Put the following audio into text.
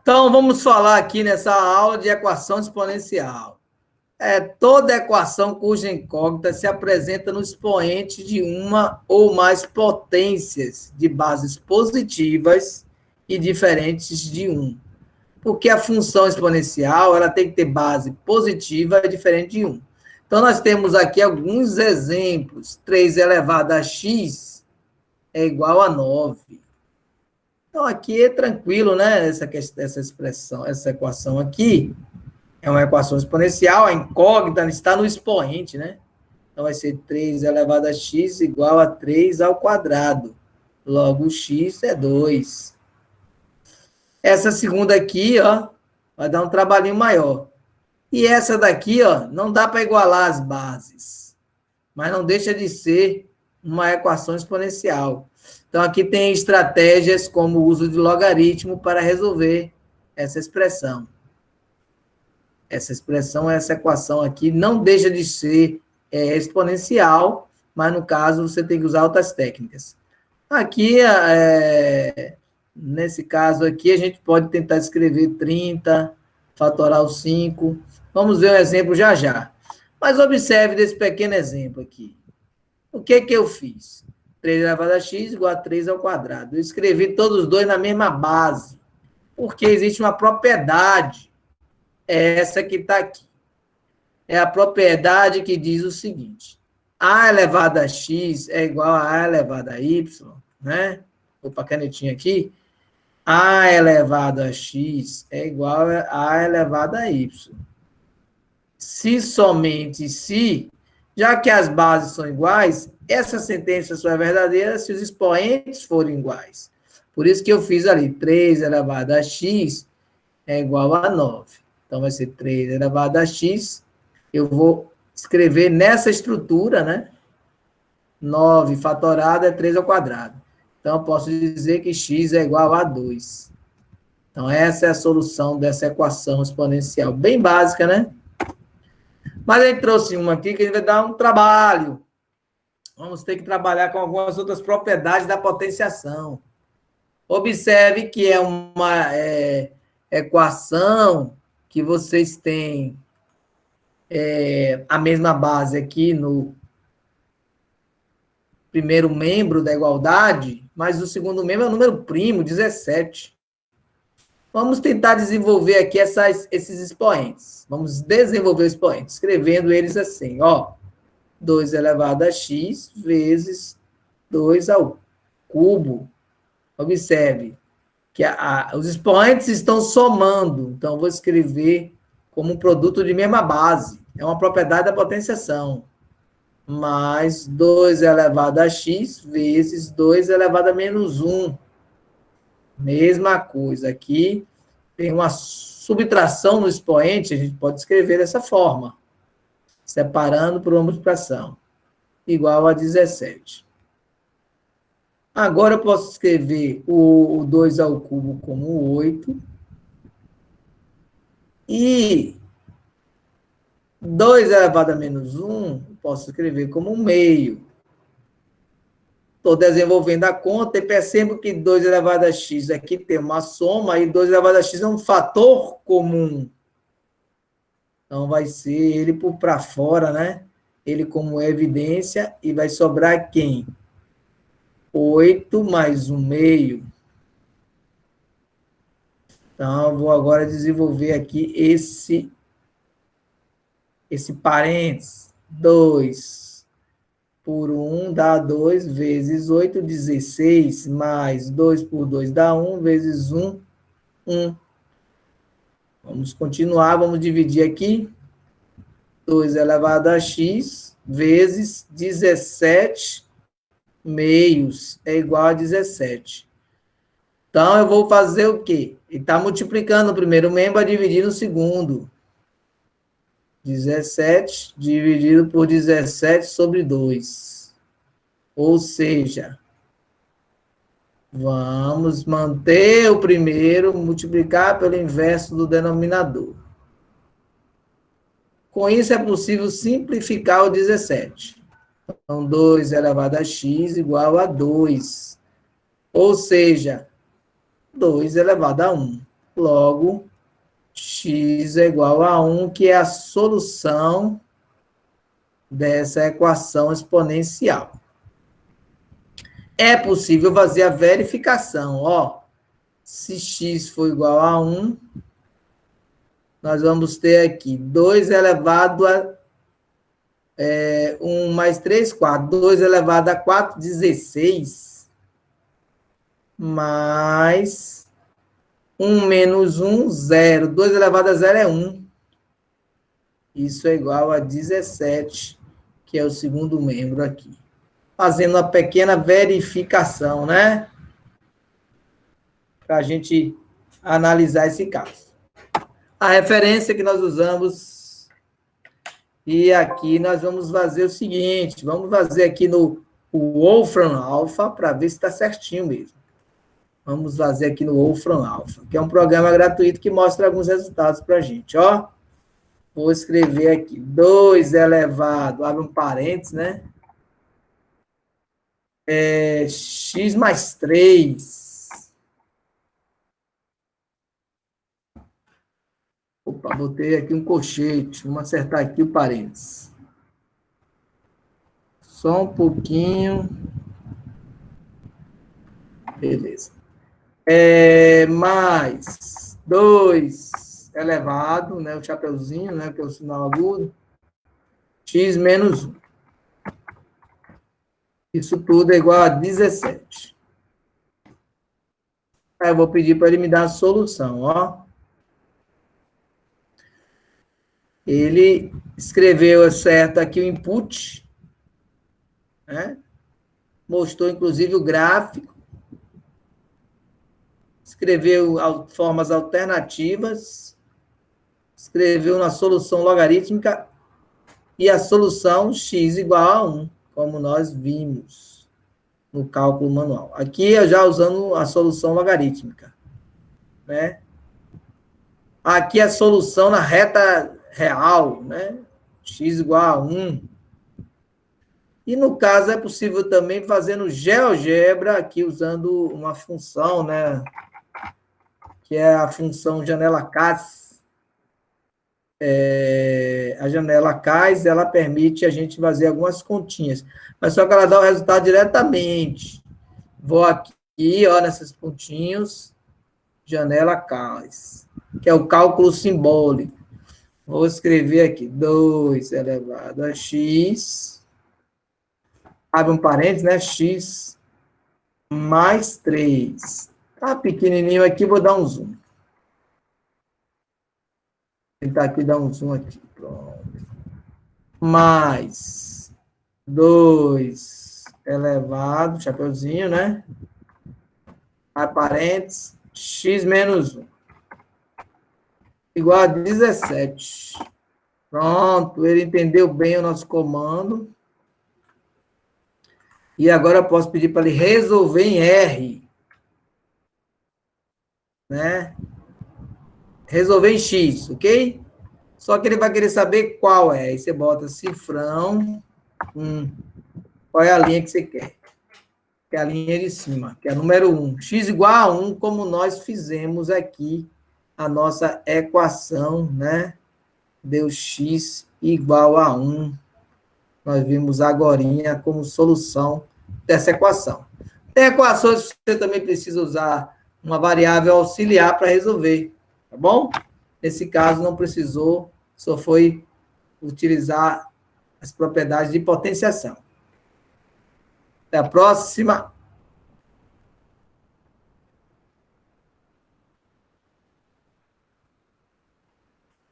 Então, vamos falar aqui nessa aula de equação exponencial. Toda equação cuja incógnita se apresenta no expoente de uma ou mais potências de bases positivas e diferentes de 1. Porque a função exponencial ela tem que ter base positiva e diferente de 1. Então, nós temos aqui alguns exemplos. 3 elevado a x é igual a 9. Então, aqui é tranquilo, né? Essa expressão, essa equação aqui é uma equação exponencial, a incógnita está no expoente, né? Então, vai ser 3 elevado a x igual a 3 ao quadrado. Logo, x é 2. Essa segunda aqui, ó, vai dar um trabalhinho maior. E essa daqui, ó, não dá para igualar as bases, mas não deixa de ser uma equação exponencial. Então, aqui tem estratégias como o uso de logaritmo para resolver essa expressão. Essa equação aqui não deixa de ser exponencial, mas no caso você tem que usar outras técnicas. Aqui, nesse caso aqui, a gente pode tentar escrever 30, fatoral 5. Vamos ver um exemplo já já. Mas observe desse pequeno exemplo aqui. O que eu fiz? 3 elevado a x igual a 3 ao quadrado. Eu escrevi todos os dois na mesma base, porque existe uma propriedade, essa que está aqui. É a propriedade que diz o seguinte: a elevado a x é igual a elevado a y, né? Vou para a canetinha aqui. A elevado a x é igual a A elevado a y. Se somente se, já que as bases são iguais, essa sentença só é verdadeira se os expoentes forem iguais. Por isso que eu fiz ali, 3 elevado a x é igual a 9. Então, vai ser 3 elevado a x. Eu vou escrever nessa estrutura, né? 9 fatorado é 3 ao quadrado. Então, eu posso dizer que x é igual a 2. Então, essa é a solução dessa equação exponencial. Bem básica, né? Mas a gente trouxe uma aqui que a gente vai dar um trabalho. Vamos ter que trabalhar com algumas outras propriedades da potenciação. Observe que é uma equação que vocês têm a mesma base aqui no primeiro membro da igualdade, mas o segundo membro é o número primo, 17. Vamos tentar desenvolver aqui esses expoentes. Vamos desenvolver os expoentes, escrevendo eles assim, ó. 2 elevado a x vezes 2 ao cubo. Observe que os expoentes estão somando. Então, vou escrever como um produto de mesma base. É uma propriedade da potenciação. Mais 2 elevado a x vezes 2 elevado a menos 1. Mesma coisa. Aqui tem uma subtração no expoente, a gente pode escrever dessa forma. Separando por uma multiplicação. Igual a 17. Agora eu posso escrever o 2 ao cubo como 8. E 2 elevado a menos 1, posso escrever como 1 meio. Estou desenvolvendo a conta e percebo que 2 elevado a x aqui tem uma soma, e 2 elevado a x é um fator comum. Então, vai ser ele por para fora, né? Ele como evidência, e vai sobrar quem? 8 mais 1 meio. Então, eu vou agora desenvolver aqui esse parênteses. 2 por 1 dá 2 vezes 8, 16, mais 2 por 2 dá 1, vezes 1, 1. Vamos continuar, vamos dividir aqui. 2 elevado a x vezes 17 meios é igual a 17. Então, eu vou fazer o quê? Ele está multiplicando o primeiro membro a dividir no segundo. 17 dividido por 17 sobre 2. Ou seja, vamos manter o primeiro, multiplicar pelo inverso do denominador. Com isso, é possível simplificar o 17. Então, 2 elevado a x igual a 2. Ou seja, 2 elevado a 1. Logo, x é igual a 1, que é a solução dessa equação exponencial. É possível fazer a verificação. Ó, se x for igual a 1, nós vamos ter aqui 2 elevado a 1 mais 3, 4. 2 elevado a 4, 16. Mais 1 menos 1, 0. 2 elevado a 0 é 1. Isso é igual a 17, que é o segundo membro aqui. Fazendo uma pequena verificação, né? Para a gente analisar esse caso. A referência que nós usamos, e aqui nós vamos fazer o seguinte, vamos fazer aqui no Wolfram Alpha, para ver se está certinho mesmo. Vamos fazer aqui no Wolfram Alpha, que é um programa gratuito que mostra alguns resultados para a gente, ó. Vou escrever aqui, 2 elevado, abre um parênteses, né? X mais 3. Opa, botei aqui um colchete. Vamos acertar aqui o parênteses. Só um pouquinho. Beleza. Mais 2 elevado, né? O chapeuzinho, né? Que é o sinal agudo. X menos 1. Isso tudo é igual a 17. Aí eu vou pedir para ele me dar a solução, ó. Ele escreveu certo aqui o input, né? Mostrou, inclusive, o gráfico. Escreveu formas alternativas. Escreveu na solução logarítmica e a solução x igual a 1, como nós vimos no cálculo manual. Aqui eu já usando a solução logarítmica, né? Aqui a solução na reta real, né? X igual a 1. E no caso é possível também fazer no GeoGebra, aqui usando uma função, né? Que é a função janela CAS. A janela CAS, ela permite a gente fazer algumas continhas, mas só que ela dá o resultado diretamente. Vou aqui, ó, nesses pontinhos, janela CAS, que é o cálculo simbólico. Vou escrever aqui, 2 elevado a x, abre um parênteses, né, x mais 3. Tá pequenininho aqui, vou dar um zoom. Vou tentar aqui dar um zoom aqui, pronto. Mais 2 elevado, chapeuzinho, né? A parênteses, x menos 1. Igual a 17. Pronto, ele entendeu bem o nosso comando. E agora eu posso pedir para ele resolver em R. Né? Resolver em X, ok? Só que ele vai querer saber qual é. Aí você bota cifrão. Qual é a linha que você quer? Que é a linha de cima, que é a número 1. X igual a 1, como nós fizemos aqui a nossa equação, né? Deu x igual a 1. Nós vimos agorinha como solução dessa equação. Tem equações que você também precisa usar uma variável auxiliar para resolver, tá bom? Nesse caso, não precisou, só foi utilizar as propriedades de potenciação. Até a próxima.